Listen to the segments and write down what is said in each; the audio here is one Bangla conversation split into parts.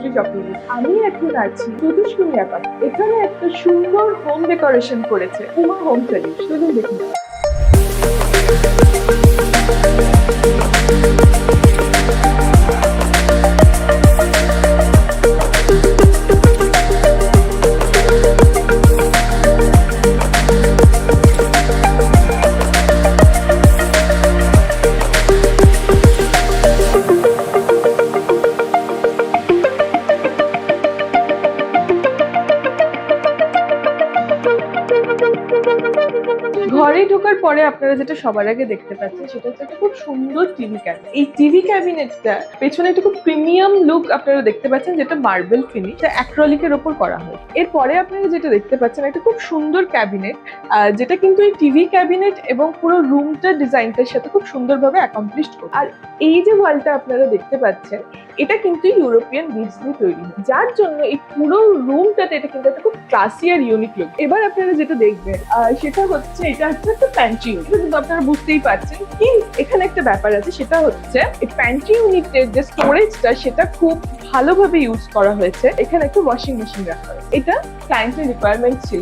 দেবশ্রী চক্রবর্তী। আমি এখন আছি চতুষ্কোণী অ্যাপার্টমেন্ট। এখানে একটা সুন্দর হোম ডেকোরেশন করেছে উমা হোম সলিউশন। চলুন দেখুন। ঘরে ঢোকার পরে আপনারা যেটা সবার আগে দেখতে পাচ্ছেন সেটা হচ্ছে একটা খুব সুন্দর টিভি ক্যাবিনেট। এই টিভি ক্যাবিনেটটা পেছনে একটা খুব প্রিমিয়াম লুক আপনারা দেখতে পাচ্ছেন, যেটা মার্বেল ফিনিশ, অ্যাক্রিলিকের ওপর করা হয়। এরপরে আপনারা যেটা দেখতে পাচ্ছেন একটা খুব সুন্দর ক্যাবিনেট, যেটা কিন্তু এই টিভি ক্যাবিনেট এবং পুরো রুমটার ডিজাইনটার সাথে খুব সুন্দরভাবে অ্যাকমপ্লিশড করে। আর এই যে ওয়ালটা আপনারা দেখতে পাচ্ছেন এটা কিন্তু ইউরোপিয়ান বিডস দিয়ে তৈরি, যার জন্য এই পুরো রুমটাতে এটা কিন্তু একটা খুব ক্লাসি আর ইউনিক লুক। এবার আপনারা যেটা দেখবেন সেটা হচ্ছে এটা হচ্ছে একটা প্যান্ট্রি ইউনিট। কিন্তু আপনারা বুঝতেই পারছেন কিন্তু এখানে একটা ব্যাপার আছে, সেটা হচ্ছে এই প্যান্ট্রি ইউনিটের যে স্টোরেজটা সেটা খুব ভালোভাবে ইউজ করা হয়েছে। এখানে একটা ওয়াশিং মেশিন রাখা হয়, এটা ক্লায়েন্টের রিকোয়ারমেন্ট ছিল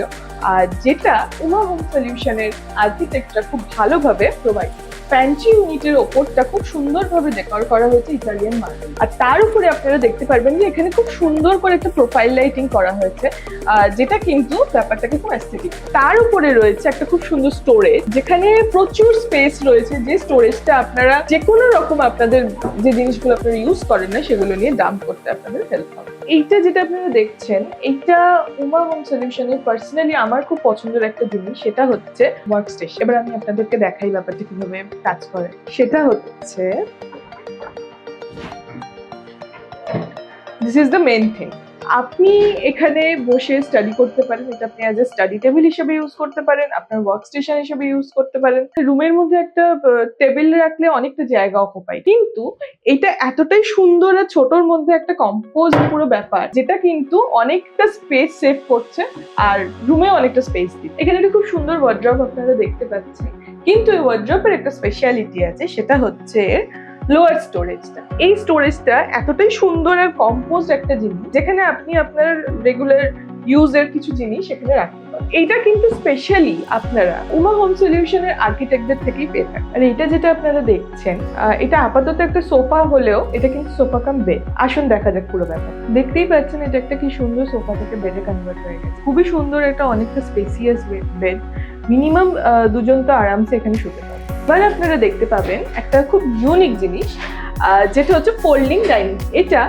আর যেটা উমা হোম সলিউশনের আর্কিটেক্টরা খুব ভালোভাবে প্রোভাইড। প্যান্ট্রি ইউনিটের ওপরটা খুব সুন্দরভাবে ডেকোর করা হয়েছে ইটালিয়ান মার্বেল, আর তার উপরে আপনারা দেখতে পারবেন যে এখানে খুব সুন্দর করে একটা প্রোফাইল লাইটিং করা হয়েছে, যেটা কিন্তু ব্যাপারটাকে খুব অ্যাস্থেটিক। তার উপরে রয়েছে একটা খুব সুন্দর স্টোরেজ, যেখানে প্রচুর স্পেস রয়েছে, যে স্টোরেজটা আপনারা যে কোনো রকম আপনাদের যে জিনিসগুলো আপনারা ইউজ করেন না সেগুলো নিয়ে ডাম্প করতে আপনাদের হেল্প হবে। এইটা যেটা আপনারা দেখছেন এইটা উমা হোম সলিউশনের পার্সোনালি আমার খুব পছন্দের একটা জিনিস, সেটা হচ্ছে ওয়ার্ক স্টেশন। এবার আমি আপনাদেরকে দেখাই ব্যাপারটা কিভাবে কাজ করে। সেটা হচ্ছে this is the main thing. আপনি এখানে বসে স্টাডি করতে পারেন, এটা আপনি অ্যাজ এ স্টাডি টেবিল হিসেবে ইউজ করতে পারেন, আপনার ওয়ার্ক স্টেশন হিসেবে ইউজ করতে পারেন। রুমের মধ্যে একটা টেবিল রাখলে অনেকটা জায়গা অকুপাই, কিন্তু এটা এতটাই সুন্দর আর ছোটর মধ্যে একটা কম্পোজ পুরো ব্যাপার, যেটা কিন্তু অনেকটা স্পেস সেভ করছে আর রুমে অনেকটা স্পেস দিচ্ছে। এখানে একটা খুব সুন্দর ওয়ার্ড্রপ আপনারা দেখতে পাচ্ছেন, কিন্তু এই ওয়ার্ড্রপের একটা স্পেশালিটি আছে, সেটা হচ্ছে লোয়ার স্টোরেজটা। এই স্টোরেজটা এতটাই সুন্দর আর কম্পোজড একটা জিনিস, যেখানে আপনি আপনার রেগুলার ইউজের কিছু জিনিস এখানে রাখতে পারেন। এইটা কিন্তু স্পেশালি আপনারা উমা হোম সলিউশনের আর্কিটেক্টদের থেকেই পেয়ে থাকেন। আর এটা যেটা আপনারা দেখছেন এটা আপাতত একটা সোফা হলেও এটা কিন্তু সোফা কাম বেড। আসুন দেখা যাক পুরো ব্যাপার। দেখতেই পাচ্ছেন এটা একটা কি সুন্দর সোফা থেকে বেডে কনভার্ট হয়ে গেছে। খুবই সুন্দর একটা অনেকটা স্পেসিয়াস বেড, মিনিমাম দুজন তো আরামসে এখানে শুতে পারে। এবার আপনারা দেখতে পাবেন একটা খুব ইউনিক জিনিস, যেটা হচ্ছে ফোল্ডিং ডাইনিং। এটা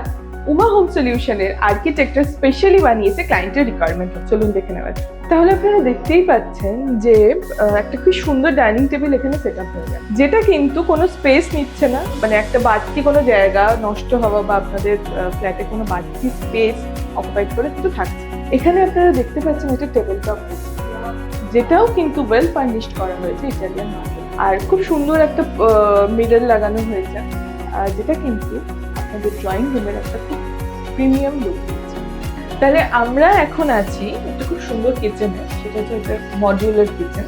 উমা হোম সলিউশনের আর্কিটেক্টর স্পেশালি বানিয়েছে ক্লায়েন্টের রিকোয়ারমেন্ট। চলুন দেখে নেওয়া যাক। তাহলে আপনারা দেখতেই পাচ্ছেন যে একটা খুব সুন্দর ডাইনিং টেবিল এখানে সেট আপ হয়ে গেছে, যেটা কিন্তু কোনো স্পেস নিচ্ছে না, মানে একটা বাড়তি কোনো জায়গা নষ্ট হওয়া বা আপনাদের ফ্ল্যাটে কোনো বাড়তি স্পেস অকুপাইড করে কিন্তু থাকছে। এখানে আপনারা দেখতে পাচ্ছেন এটা টেবিল টপ, যেটাও কিন্তু ওয়েল ফার্নিশড করা হয়েছে ইটালিয়ান মার্বেল, আর খুব সুন্দর একটা মিরর লাগানো হয়েছে, যেটা কিন্তু আপনাদের ড্রয়িং রুমের একটা খুব প্রিমিয়াম লুক দিচ্ছে। তাহলে আমরা এখন আছি একটা খুব সুন্দর কিচেনে, সেটা হচ্ছে একটা মডিউলার কিচেন,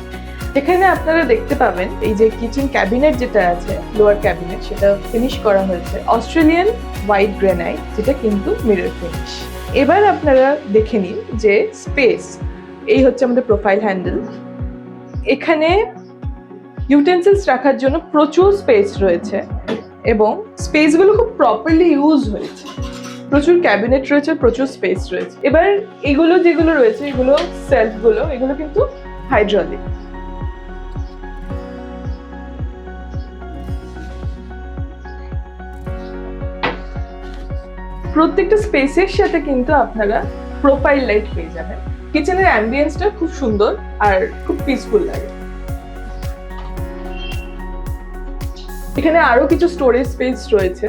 যেখানে আপনারা দেখতে পাবেন এই যে কিচেন ক্যাবিনেট যেটা আছে, লোয়ার ক্যাবিনেট, সেটা ফিনিশ করা হয়েছে অস্ট্রেলিয়ান হোয়াইট গ্রানাইট, যেটা কিন্তু মিরর ফিনিশ। এবার আপনারা দেখে নিন যে স্পেস, এই হচ্ছে আমাদের প্রোফাইল হ্যান্ডেল। এখানে ইউটেন্সিলস রাখার জন্য প্রচুর স্পেস রয়েছে এবং স্পেসগুলো খুব প্রপারলি ইউজ হয়েছে। প্রচুর ক্যাবিনেট রয়েছে, প্রচুর স্পেস রয়েছে। এবার এগুলো যেগুলো রয়েছে, এগুলো সেলফগুলো, এগুলো কিন্তু হাইড্রোলিক। প্রত্যেকটা স্পেসের সাথে কিন্তু আপনারা প্রোফাইল লাইট পেয়ে যাবেন। কিচেনের অ্যাম্বিয়েন্সটা খুব সুন্দর আর খুব পিসফুল লাগে। এখানে আরো কিছু স্টোরেজ স্পেস রয়েছে।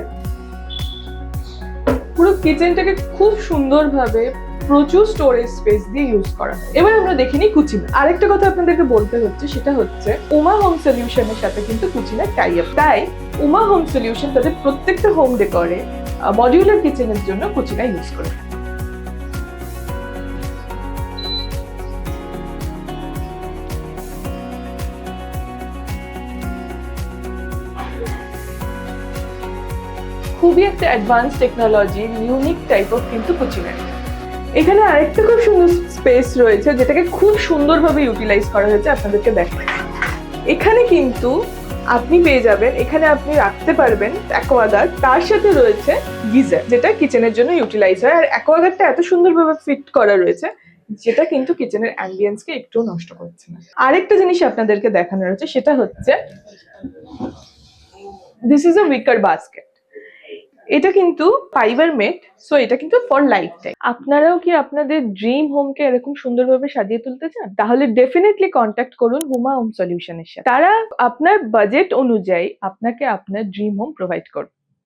পুরো কিচেনটাকে খুব সুন্দরভাবে প্রচুর স্টোরেজ স্পেস দিয়ে ইউজ করা হয়। এবার আমরা দেখে নিই কুচিনা। আরেকটা কথা আপনাদেরকে বলতে হচ্ছে, সেটা হচ্ছে উমা হোম সলিউশনের সাথে কিন্তু কুচিনার টাই আপ। তাই উমা হোম সলিউশন তাদের প্রত্যেকটা হোম ডেকোরে মডিউলার কিচেনের জন্য কুচিনা ইউজ করে। খুবই একটা advance technology, unique type of কিন্তু কুচিনারি। এখানে আরেকটা খুব সুন্দর স্পেস রয়েছে যেটাকে খুব সুন্দরভাবে ইউটিলাইজ করা হয়েছে, আপনাদেরকে দেখাই। এখানে কিন্তু আপনি পেয়ে যাবেন, এখানে আপনি রাখতে পারবেন অ্যাকোয়াগার্ড, তার সাথে রয়েছে গিজার, যেটা কিচেনের জন্য ইউটিলাইজ হয়। আর অ্যাকোয়াগার্ডটা এত সুন্দরভাবে ফিট করা রয়েছে যেটা কিন্তু কিচেনের অ্যাম্বিয়েন্সকে একটু নষ্ট করছে না। আরেকটা জিনিস আপনাদেরকে দেখানো রয়েছে, সেটা হচ্ছে this is a wicker basket. এটা কিন্তু ফাইবার মেড, সো এটা কিন্তু ফর লাইফ টাইম। আপনারাও কি আপনাদের ড্রিম হোমকে এরকম সুন্দরভাবে সাজিয়ে তুলতে চান? তাহলে ডেফিনেটলি কন্ট্যাক্ট করুন হুমা হোম সলিউশনের সাথে। তারা আপনার বাজেট অনুযায়ী আপনাকে আপনার ড্রিম হোম প্রোভাইড করবে।